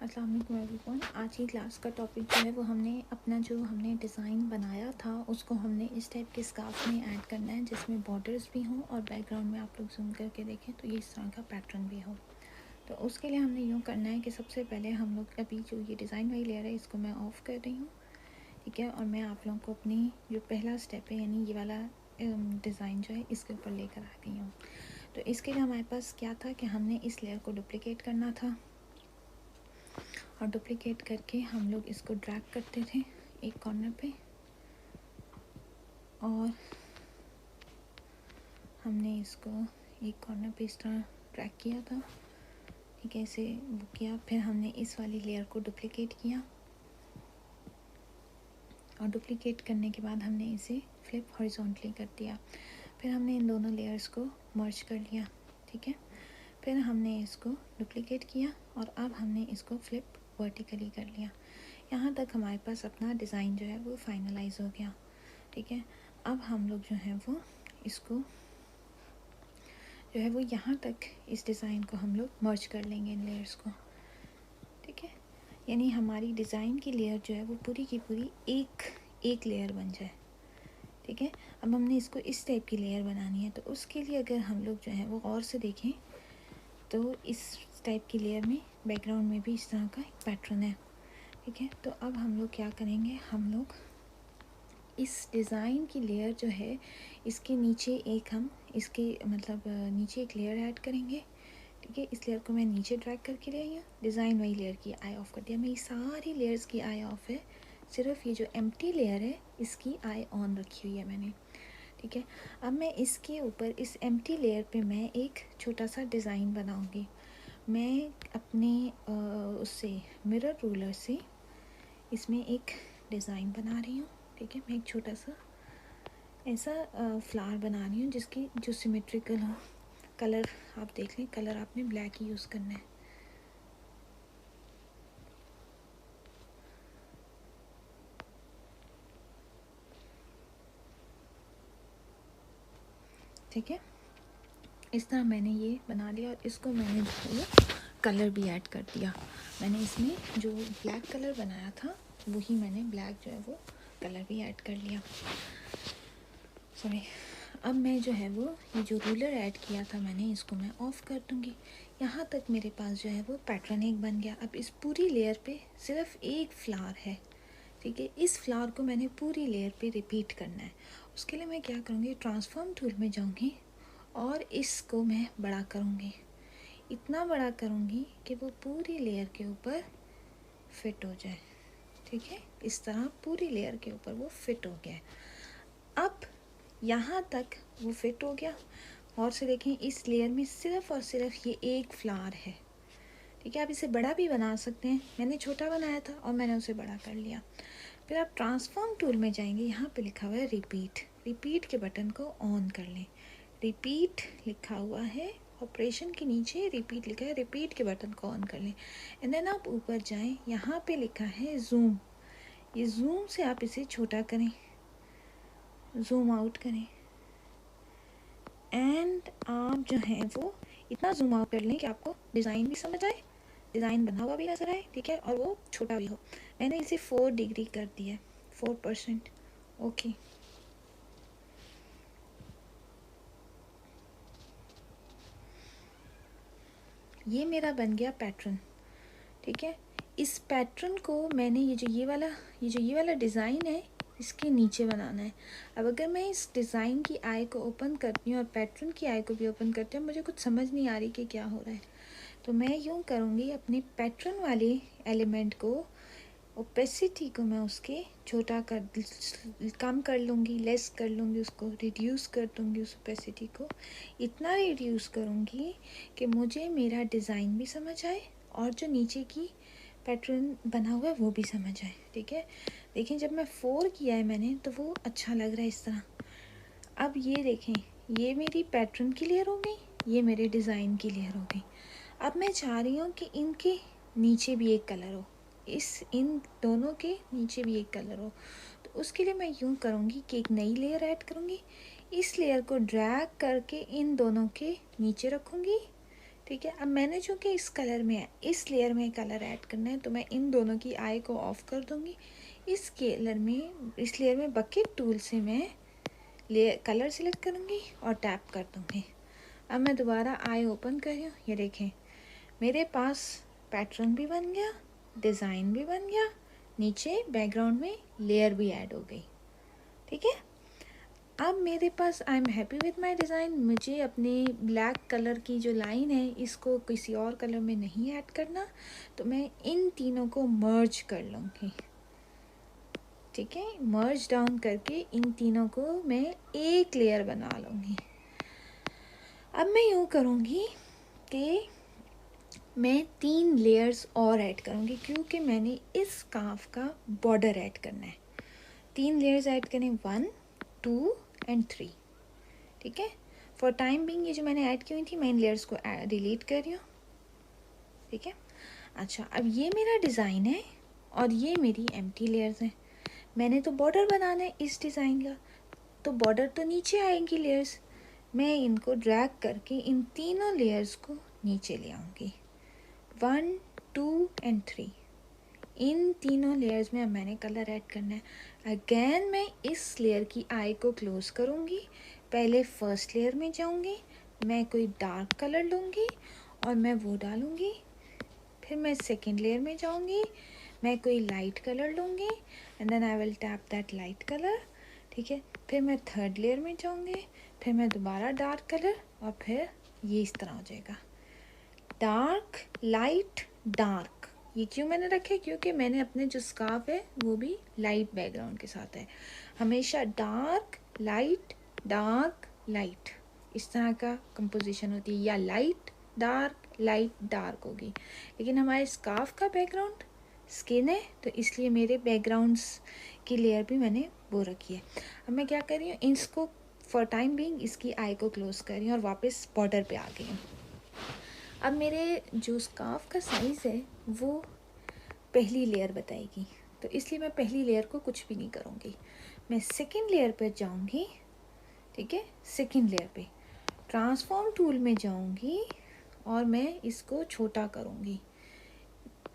अस्सलाम वालेकुम एवरीवन। आज की क्लास का टॉपिक जो है वो हमने डिज़ाइन बनाया था उसको हमने इस टाइप के स्कार्फ में ऐड करना है जिसमें बॉर्डर्स भी हों और बैकग्राउंड में आप लोग जूम करके देखें तो ये इस तरह का पैटर्न भी हो। तो उसके लिए हमने यूँ करना है कि सबसे पहले हम लोग अभी जो ये डिज़ाइन वाली लेयर है इसको मैं ऑफ़ कर रही हूँ, ठीक है। और मैं आप लोगों को अपनी जो पहला स्टेप है यानी ये वाला डिज़ाइन जो है इसके ऊपर लेकर आ गई हूँ। तो इसके लिए हमारे पास क्या था कि हमने इस लेयर को डुप्लिकेट करना था और डुप्लिकेट करके हम लोग इसको ड्रैग करते थे एक कॉर्नर पे और हमने इसको एक कॉर्नर पे इस तरह ड्रैग किया था, ठीक है। इसे वो किया, फिर हमने इस वाली लेयर को डुप्लिकेट किया और डुप्लिकेट करने के बाद हमने इसे फ्लिप हॉरिजॉन्टली कर दिया। फिर हमने इन दोनों लेयर्स को मर्ज कर लिया, ठीक है। फिर हमने इसको डुप्लिकेट किया और अब हमने इसको फ्लिप वर्टिकली कर लिया। यहाँ तक हमारे पास अपना डिज़ाइन जो है वो फाइनलाइज हो गया, ठीक है। अब हम लोग जो है वो इसको जो है वो यहाँ तक इस डिज़ाइन को हम लोग मर्ज कर लेंगे इन लेयर्स को, ठीक है। यानी हमारी डिज़ाइन की लेयर जो है वो पूरी की पूरी एक लेयर बन जाए, ठीक है। अब हमने इसको इस टाइप की लेयर बनानी है तो उसके लिए अगर हम लोग जो है वो गौर से देखें तो इस टाइप की लेयर में बैकग्राउंड में भी इस तरह का एक पैटर्न है, ठीक है। तो अब हम लोग क्या करेंगे, हम लोग इस डिज़ाइन की लेयर जो है इसके नीचे नीचे एक लेयर ऐड करेंगे, ठीक है। इस लेयर को मैं नीचे ड्रैग करके ले आई हूँ, डिज़ाइन वाली लेयर की आई ऑफ कर दिया। मेरी सारी लेयर्स की आई ऑफ है, सिर्फ ये जो एम्प्टी लेयर है इसकी आई ऑन रखी हुई है मैंने, ठीक है। अब मैं इसके ऊपर इस एम्प्टी लेयर पे मैं एक छोटा सा डिज़ाइन बनाऊँगी। मैं अपने उससे मिरर रूलर से इसमें एक डिज़ाइन बना रही हूँ, ठीक है। मैं एक छोटा सा ऐसा फ्लावर बना रही हूँ जिसकी जो सिमेट्रिकल हो। कलर आप देख लें, कलर आपने ब्लैक ही यूज़ करना है, ठीक है। इस तरह मैंने ये बना लिया और इसको मैंने जो है कलर भी ऐड कर दिया। मैंने इसमें जो ब्लैक कलर बनाया था वही मैंने ब्लैक जो है वो कलर भी ऐड कर लिया, सॉरी। अब मैं जो है वो ये जो रूलर ऐड किया था मैंने इसको मैं ऑफ़ कर दूँगी। यहाँ तक मेरे पास जो है वो पैटर्न एक बन गया। अब इस पूरी लेयर पे सिर्फ एक फ्लावर है, ठीक है। इस फ्लावर को मैंने पूरी लेयर पे रिपीट करना है। उसके लिए मैं क्या करूँगी, ट्रांसफॉर्म टूल में जाऊँगी और इसको मैं बड़ा करूँगी, इतना बड़ा करूँगी कि वो पूरी लेयर के ऊपर फिट हो जाए, ठीक है। इस तरह पूरी लेयर के ऊपर वो फिट हो गया है। अब यहाँ तक वो फिट हो गया और से देखें इस लेयर में सिर्फ और सिर्फ ये एक फ्लावर है, ठीक है। आप इसे बड़ा भी बना सकते हैं, मैंने छोटा बनाया था और मैंने उसे बड़ा कर लिया। फिर आप ट्रांसफॉर्म टूल में जाएंगे, यहाँ पे लिखा हुआ है रिपीट के बटन को ऑन कर लें। रिपीट लिखा हुआ है, ऑपरेशन के नीचे रिपीट लिखा है, रिपीट के बटन को ऑन कर लें। एंड देन आप ऊपर जाएं, यहाँ पे लिखा है जूम, ये जूम से आप इसे छोटा करें, जूम आउट करें एंड आप जो है वो इतना जूम आउट कर लें कि आपको डिज़ाइन भी समझ आए, डिज़ाइन बना हुआ भी नज़र आए, ठीक है, और वो छोटा भी हो। मैंने इसे 4 डिग्री कर दिया है, 4%, ओके। ये मेरा बन गया पैटर्न, ठीक है। इस पैटर्न को मैंने ये जो ये वाला डिज़ाइन है इसके नीचे बनाना है। अब अगर मैं इस डिज़ाइन की आई को ओपन करती हूँ और पैटर्न की आई को भी ओपन करती हूँ, मुझे कुछ समझ नहीं आ रही कि क्या हो रहा है। तो मैं यूँ करूँगी, अपने पैटर्न वाले एलिमेंट को ओपेसिटी को मैं उसके कम कर लूँगी, लेस कर लूँगी, उसको रिड्यूस कर दूँगी, उस ओपेसिटी को इतना रिड्यूस करूँगी कि मुझे मेरा डिज़ाइन भी समझ आए और जो नीचे की पैटर्न बना हुआ है वो भी समझ आए, ठीक है। देखें जब मैं 4 किया है मैंने तो वो अच्छा लग रहा है इस तरह। अब ये देखें, ये मेरी पैटर्न की लेयर हो गई, ये मेरे डिज़ाइन की लेयर हो गई। अब मैं चाह रही हूँ कि इनके नीचे भी एक कलर हो, इन दोनों के नीचे भी एक कलर हो। तो उसके लिए मैं यूँ करूँगी कि एक नई लेयर ऐड करूँगी, इस लेयर को ड्रैग करके इन दोनों के नीचे रखूँगी, ठीक है। अब मैंने जो कि इस कलर में है, इस लेयर में कलर ऐड करना है, तो मैं इन दोनों की आई को ऑफ कर दूंगी। इस लेयर में बकेट टूल से मैं लेयर कलर सिलेक्ट करूंगी और टैप कर दूंगी। अब मैं दोबारा आई ओपन कर रही हूँ, ये देखें मेरे पास पैटर्न भी बन गया, डिज़ाइन भी बन गया, नीचे बैकग्राउंड में लेयर भी ऐड हो गई। ठीक है। अब मेरे पास I am happy with my design. मुझे अपने ब्लैक कलर की जो लाइन है इसको किसी और कलर में नहीं ऐड करना, तो मैं इन तीनों को मर्ज कर लूँगी। ठीक है, मर्ज डाउन करके इन तीनों को मैं एक लेयर बना लूँगी। अब मैं यूँ करूँगी कि मैं 3 लेयर्स और ऐड करूँगी, क्योंकि मैंने इस स्कार्फ का बॉर्डर ऐड करना है। 3 लेयर्स ऐड करें, 1 2 एंड 3। ठीक है। फॉर टाइम बिंग ये जो मैंने ऐड की हुई थी मैं इन लेयर्स को डिलीट कर रही हूँ। ठीक है। अच्छा, अब ये मेरा डिज़ाइन है और ये मेरी एम्प्टी लेयर्स हैं। मैंने तो बॉर्डर बनाना है इस डिज़ाइन का, तो बॉर्डर तो नीचे आएंगी लेयर्स। मैं इनको ड्रैग करके इन तीनों लेयर्स को नीचे ले आऊँगी, 1 2 एंड 3। इन तीनों लेयर्स में अब मैंने कलर ऐड करना है। अगेन मैं इस लेयर की आई को क्लोज करूँगी, पहले फर्स्ट लेयर में जाऊँगी, मैं कोई डार्क कलर लूँगी और मैं वो डालूँगी। फिर मैं सेकेंड लेयर में जाऊँगी, मैं कोई लाइट कलर लूँगी and then I will tap that light colour. ठीक है। फिर मैं थर्ड लेयर में जाऊँगी, फिर मैं दोबारा डार्क कलर और फिर ये इस तरह हो जाएगा, डार्क लाइट डार्क। ये क्यों मैंने रखे, क्योंकि मैंने अपने जो स्कार्फ है वो भी लाइट बैकग्राउंड के साथ है। हमेशा डार्क लाइट इस तरह का कंपोजिशन होती है, या लाइट डार्क होगी। लेकिन हमारे स्कार्फ का बैकग्राउंड स्किन है, तो इसलिए मेरे बैकग्राउंड्स की लेयर भी मैंने वो रखी है। अब मैं क्या कर रही हूँ, इसको फॉर टाइम बीइंग इसकी आई को क्लोज कर रही हूँ और वापस बॉर्डर पे आ गई हूँ। अब मेरे जो स्कार्फ का साइज़ है वो पहली लेयर बताएगी, तो इसलिए मैं पहली लेयर को कुछ भी नहीं करूँगी। मैं सेकेंड लेयर पर जाऊँगी। ठीक है, सेकेंड लेयर पे ट्रांसफॉर्म टूल में जाऊँगी और मैं इसको छोटा करूँगी।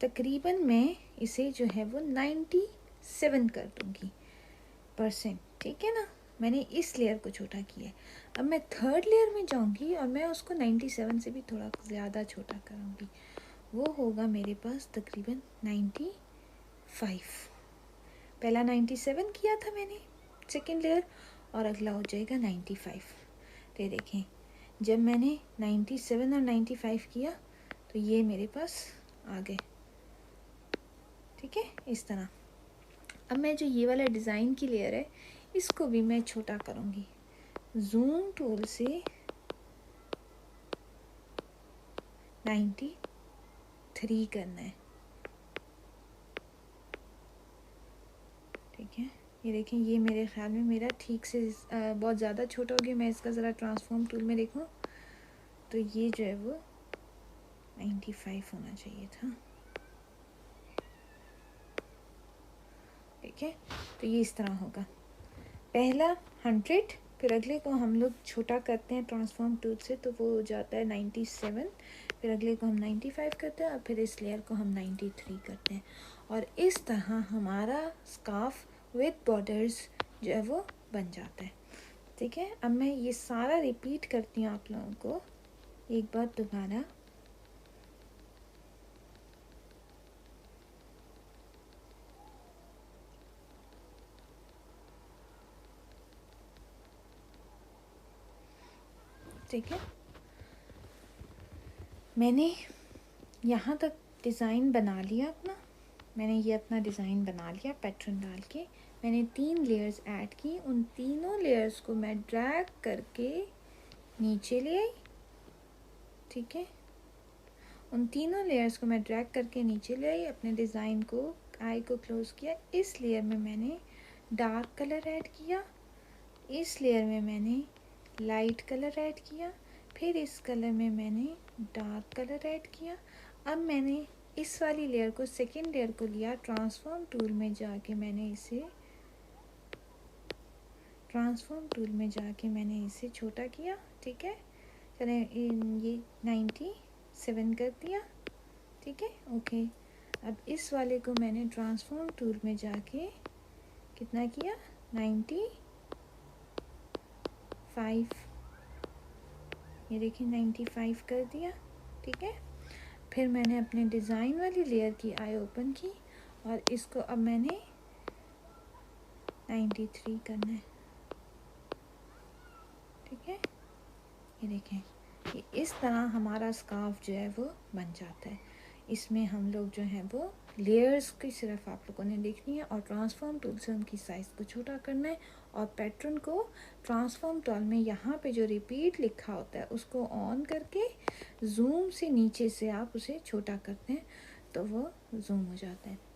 तकरीबन मैं इसे जो है वो 97 कर दूँगी %। ठीक है ना, मैंने इस लेयर को छोटा किया है। अब मैं थर्ड लेयर में जाऊँगी और मैं उसको 97 से भी थोड़ा ज़्यादा छोटा करूँगी। वो होगा मेरे पास तकरीबन 95। पहला 97 किया था मैंने सेकेंड लेयर, और अगला हो जाएगा 95। तो ये देखें, जब मैंने 97 और 95 किया तो ये मेरे पास आ गए। ठीक है, इस तरह। अब मैं जो ये वाला डिज़ाइन की लेयर है इसको भी मैं छोटा करूँगी, जूम टूल से 93 करना है। ठीक है, ये देखें, ये मेरे ख्याल में मेरा ठीक से बहुत ज़्यादा छोटा हो गया। मैं इसका ज़रा ट्रांसफॉर्म टूल में देखूँ तो ये जो है वो 95 होना चाहिए था। ठीक है, तो ये इस तरह होगा, पहला 100, फिर अगले को हम लोग छोटा करते हैं ट्रांसफॉर्म टूल से तो वो हो जाता है 97, फिर अगले को हम 95 करते हैं और फिर इस लेयर को हम 93 करते हैं, और इस तरह हमारा स्कार्फ विद बॉर्डर्स जो है वो बन जाता है। ठीक है, अब मैं ये सारा रिपीट करती हूँ आप लोगों को एक बार दोबारा। ठीक है, मैंने यहाँ तक डिज़ाइन बना लिया अपना। मैंने ये अपना डिज़ाइन बना लिया पैटर्न डाल के। मैंने 3 लेयर्स ऐड की, उन तीनों लेयर्स को मैं ड्रैग करके नीचे ले आई। ठीक है, उन तीनों लेयर्स को मैं ड्रैग करके नीचे ले आई, अपने डिज़ाइन को आई को क्लोज किया। इस लेयर में मैंने डार्क कलर ऐड किया, इस लेयर में मैंने लाइट कलर ऐड किया, फिर इस कलर में मैंने डार्क कलर ऐड किया। अब मैंने इस वाली लेयर को, सेकेंड लेयर को लिया, ट्रांसफॉर्म टूल में जाके मैंने इसे छोटा किया। ठीक है, चलें, ये 90 7 कर दिया, ठीक है, ओके। अब इस वाले को मैंने ट्रांसफॉर्म टूल में जाके कितना किया, 95, ये देखिए 95 कर दिया, ठीक है। फिर मैंने अपने डिज़ाइन वाली लेयर की आई ओपन की और इसको अब मैंने 93 करना है, ठीक है। ये देखें, ये इस तरह हमारा स्कार्फ जो है वो बन जाता है। इसमें हम लोग जो है वो लेयर्स की सिर्फ आप लोगों ने देखनी है और ट्रांसफॉर्म टूल से उनकी साइज़ को छोटा करना है और पैटर्न को ट्रांसफॉर्म टूल में यहाँ पे जो रिपीट लिखा होता है उसको ऑन करके जूम से नीचे से आप उसे छोटा करते हैं तो वो जूम हो जाता है।